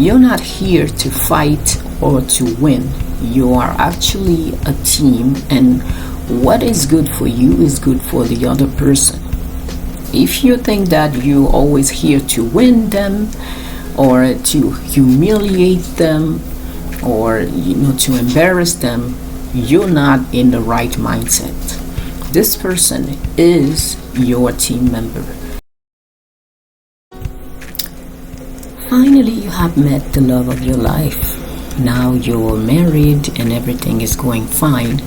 You're not here to fight or to win. You are actually a team, and what is good for you is good for the other person. If you think that you're always here to win them or to humiliate them or to embarrass them, you're not in the right mindset. This person is your team member. Finally, you have met the love of your life. Now you're married and everything is going fine.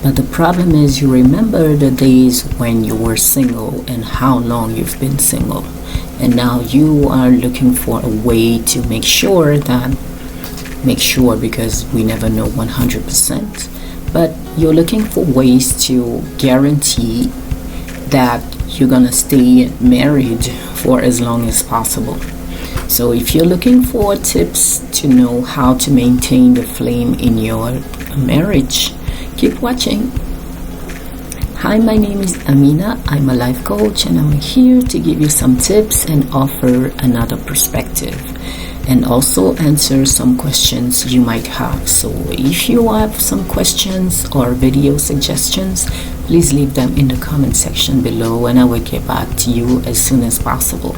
But the problem is, you remember the days when you were single and how long you've been single. And now you are looking for a way to make sure because we never know 100%. But you're looking for ways to guarantee that you're gonna stay married for as long as possible. So if you're looking for tips to know how to maintain the flame in your marriage, keep watching. Hi, my name is Amina. I'm a life coach, and I'm here to give you some tips and offer another perspective, and also answer some questions you might have. So if you have some questions or video suggestions, please leave them in the comment section below, and I will get back to you as soon as possible.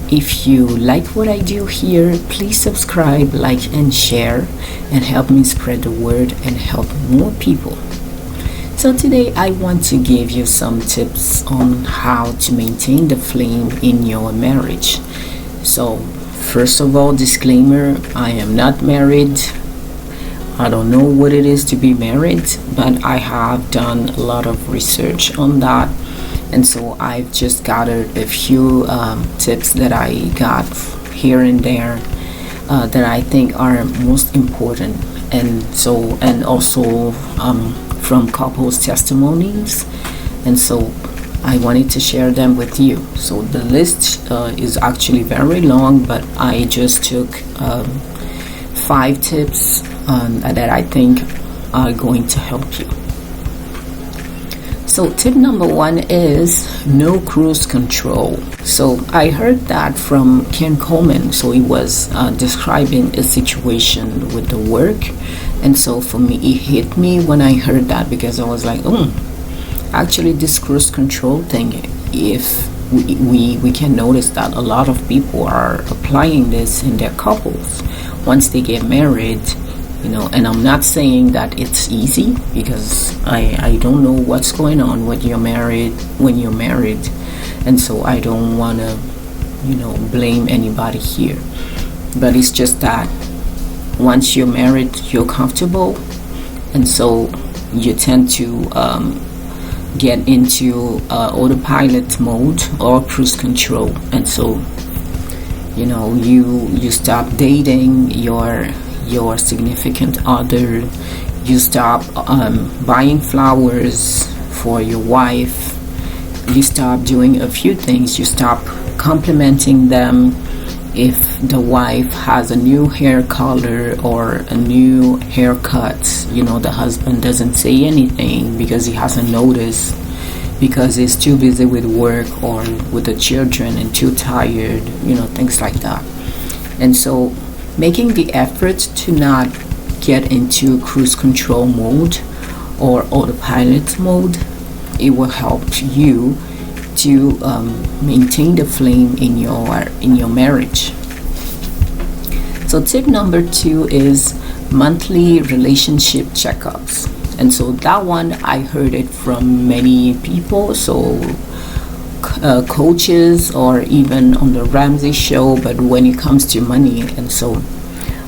If you like what I do here, please subscribe, like, and share, and help me spread the word and help more people. So today I want to give you some tips on how to maintain the flame in your marriage. So first of all, disclaimer, I am not married. I don't know what it is to be married, but I have done a lot of research on that. And so I've just gathered a few tips that I got here and there that I think are most important, and also from couples' testimonies. And so I wanted to share them with you. So the list is actually very long, but I just took 5 tips that I think are going to help you. So tip number 1 is no cruise control. So I heard that from Ken Coleman. So he was describing a situation with the work, and so for me it hit me when I heard that, because I was like, actually this cruise control thing, if we can notice that a lot of people are applying this in their couples once they get married. And I'm not saying that it's easy, because I don't know what's going on when you're married, and so I don't want to blame anybody here. But it's just that once you're married, you're comfortable, and so you tend to get into autopilot mode or cruise control, and so you stop dating your significant other, you stop buying flowers for your wife, you stop doing a few things, you stop complimenting them if the wife has a new hair color or a new haircut. The husband doesn't say anything because he hasn't noticed, because he's too busy with work or with the children and too tired, things like that. And so making the effort to not get into cruise control mode or autopilot mode, it will help you to maintain the flame in your marriage. So tip number 2 is monthly relationship checkups. And so that one, I heard it from many people, so coaches or even on the Ramsey show, but when it comes to money. And so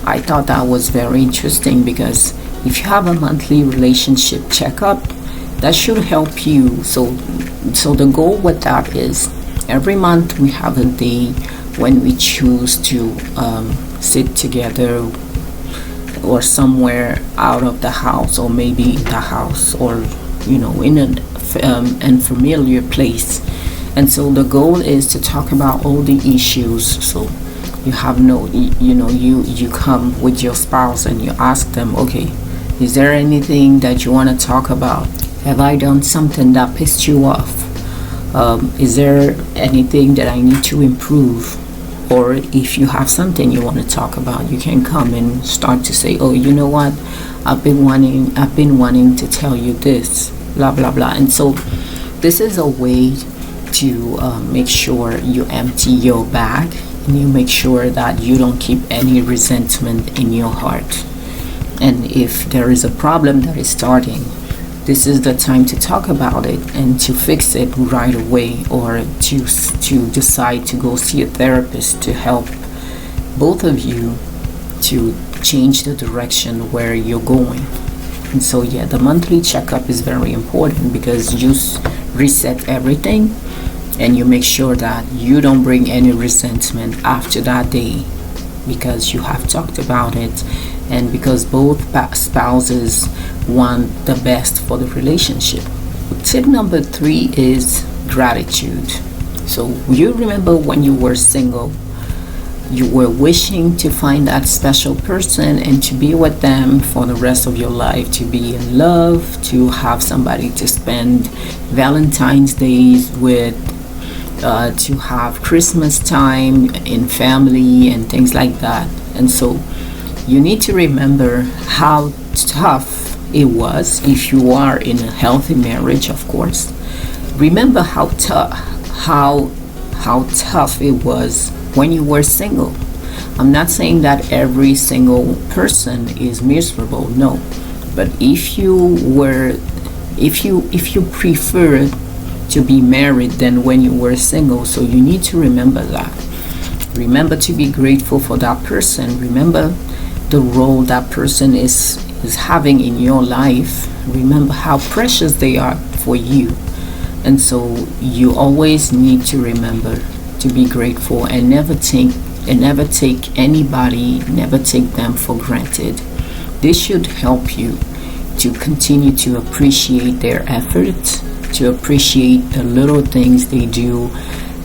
I thought that was very interesting, because if you have a monthly relationship checkup, that should help you. So the goal with that is every month we have a day when we choose to sit together or somewhere out of the house, or maybe in the house, or in an unfamiliar place. And so the goal is to talk about all the issues. So you have you come with your spouse and you ask them, okay, is there anything that you want to talk about? Have I done something that pissed you off? Is there anything that I need to improve? or if you have something you want to talk about, you can come and start to say, oh, you know what, I've been wanting to tell you this, blah blah blah. And so this is a way to make sure you empty your bag, and you make sure that you don't keep any resentment in your heart. And if there is a problem that is starting, this is the time to talk about it and to fix it right away, or to decide to go see a therapist to help both of you to change the direction where you're going. And so yeah, the monthly checkup is very important, because you reset everything and you make sure that you don't bring any resentment after that day, because you have talked about it, and because both spouses want the best for the relationship. Tip number 3 is gratitude. So you remember when you were single, you were wishing to find that special person and to be with them for the rest of your life, to be in love, to have somebody to spend Valentine's days with, to have Christmas time in family and things like that. And so you need to remember how tough it was, if you are in a healthy marriage, of course. Remember how tough it was when you were single. I'm not saying that every single person is miserable, no. But if you prefer to be married than when you were single, so you need to remember that. Remember to be grateful for that person. Remember the role that person is having in your life. Remember how precious they are for you. And so you always need to remember to be grateful, and never take them for granted. This should help you to continue to appreciate their efforts, to appreciate the little things they do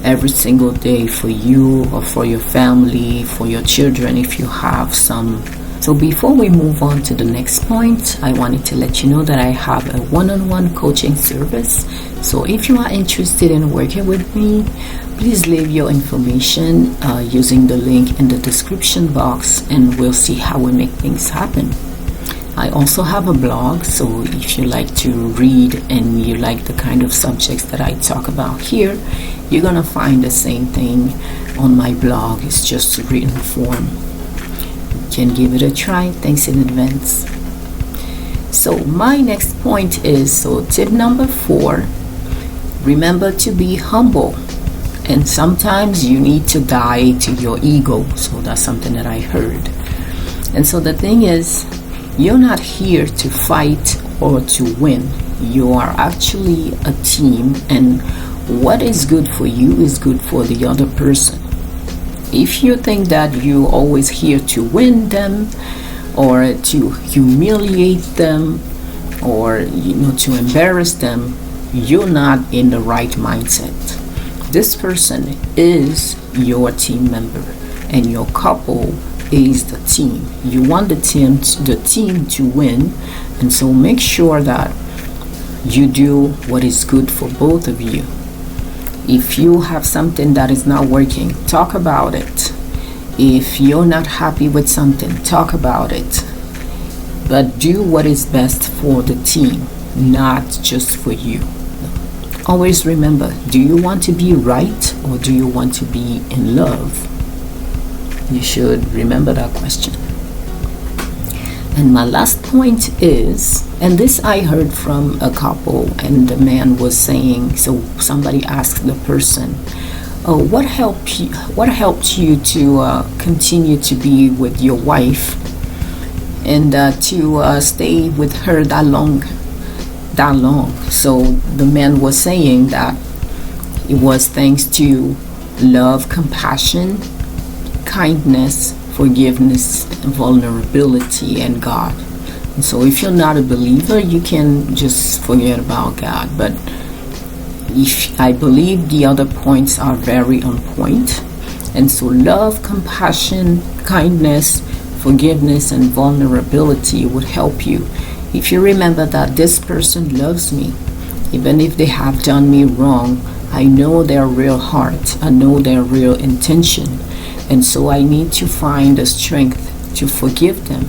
every single day for you, or for your family, for your children if you have some. So before we move on to the next point, I wanted to let you know that I have a one-on-one coaching service. So if you are interested in working with me, please leave your information using the link in the description box, and we'll see how we make things happen. I also have a blog, so if you like to read and you like the kind of subjects that I talk about here, you're gonna find the same thing on my blog. It's just written form. You can give it a try. Thanks in advance. So my next point is, so tip number 4, remember to be humble. And sometimes you need to die to your ego. So that's something that I heard. And so the thing is, you're not here to fight or to win. You are actually a team, and what is good for you is good for the other person. If you think that you're always here to win them, or to humiliate them, or to embarrass them, you're not in the right mindset. This person is your team member, and your couple is the team. You want the team to win, and so make sure that you do what is good for both of you. If you have something that is not working, talk about it. If you're not happy with something, talk about it. But do what is best for the team, not just for you. Always remember, do you want to be right, or do you want to be in love? You should remember that question. And my last point is, and this I heard from a couple, and the man was saying, so somebody asked the person, oh, what helped you to continue to be with your wife, and to stay with her that long? So the man was saying that it was thanks to love, compassion, kindness, forgiveness, vulnerability, and God. And so if you're not a believer, you can just forget about God. But I believe the other points are very on point. And so love, compassion, kindness, forgiveness, and vulnerability would help you. If you remember that this person loves me, even if they have done me wrong, I know their real heart, I know their real intention, And so I need to find the strength to forgive them,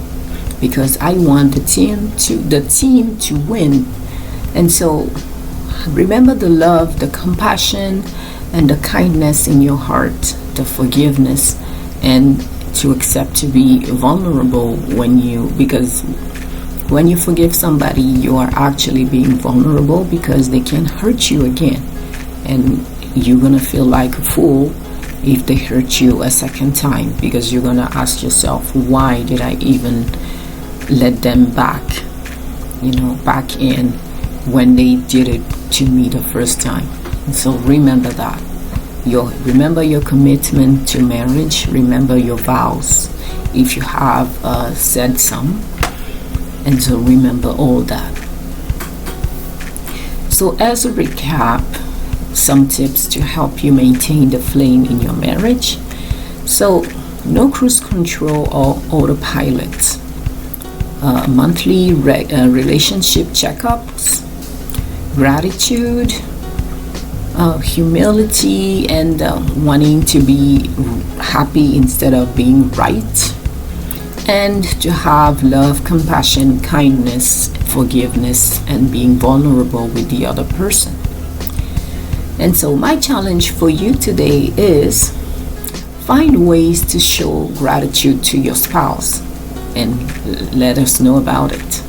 because I want the team to win. And so remember the love, the compassion, and the kindness in your heart, the forgiveness, and to accept to be vulnerable because when you forgive somebody, you are actually being vulnerable, because they can hurt you again, and you're gonna feel like a fool if they hurt you a second time, because you're gonna ask yourself, why did I even let them back in when they did it to me the first time? And so remember that. Remember your commitment to marriage. Remember your vows, if you have said some. And so remember all that. So as a recap, some tips to help you maintain the flame in your marriage. So no cruise control or autopilot. Monthly relationship checkups, gratitude, humility, and wanting to be happy instead of being right, and to have love, compassion, kindness, forgiveness, and being vulnerable with the other person. And so my challenge for you today is find ways to show gratitude to your spouse and let us know about it.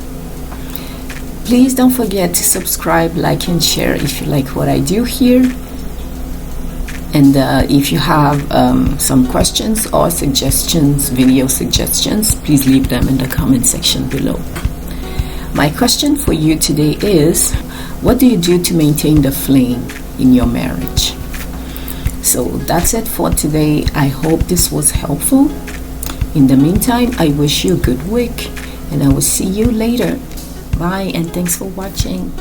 Please don't forget to subscribe, like, and share if you like what I do here. And if you have some questions or suggestions, video suggestions, please leave them in the comment section below. My question for you today is, what do you do to maintain the flame in your marriage? So that's it for today. I hope this was helpful. In the meantime, I wish you a good week, and I will see you later. Bye, and thanks for watching.